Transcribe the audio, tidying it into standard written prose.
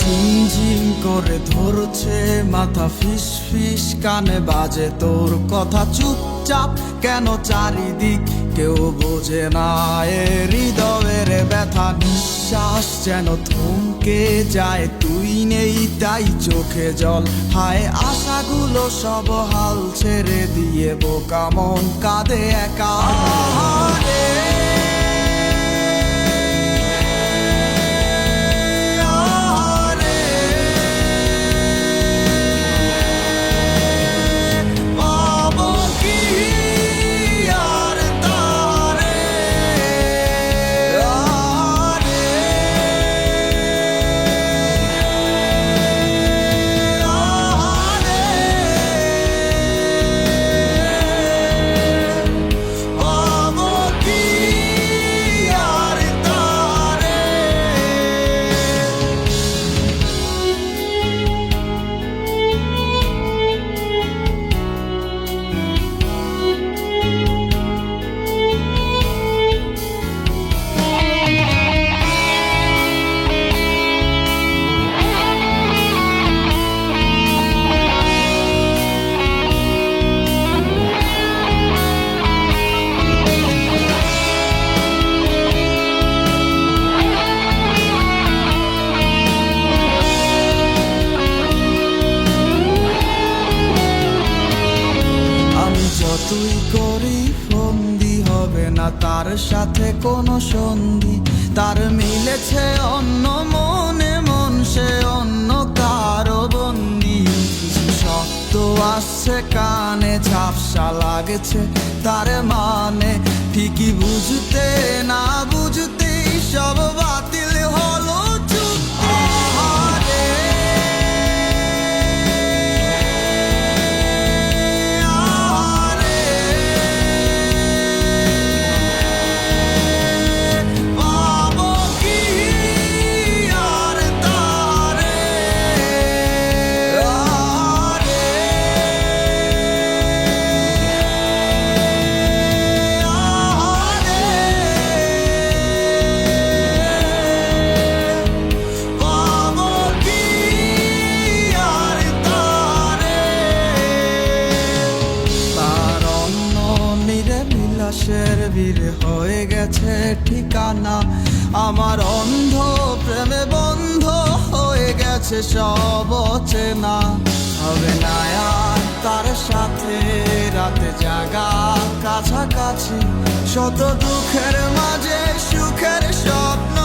ঝিমঝিম করে ধরছে মাথা, ফিস ফিস কানে বাজে তোর কথা। চুপচাপ কেন চারিদিক কেউ বোঝে না এ হৃদয়ের ব্যথা। নিঃশ্বাস যেন থমকে যায়, তুই নেই তাই চোখে জল। হায় আশাগুলো সব হাল ছেড়ে দিয়ে বোকা মন কাঁদে একা। তুই করি ফন্দি হবে না তার সাথে কোনো সন্ধি। তার মিলেছে অন্য মনে মন, সে অন্য কারো বন্দি। কিছু শব্দ আসছে কানে, ঝাপসা লাগছে তার মানে। ঠিকই বুঝতে না বুঝতেই সব বাতিল হলো চুক্তি। বীর হয়ে গেছে ঠিকানা, আমার অন্ধ প্রেমে বন্ধ হয়ে গেছে সব অচেনা। হবে না আর তার সাথে রাতে জাগা, কাছাকাছি শত দুঃখের মাঝে সুখের স্বপ্ন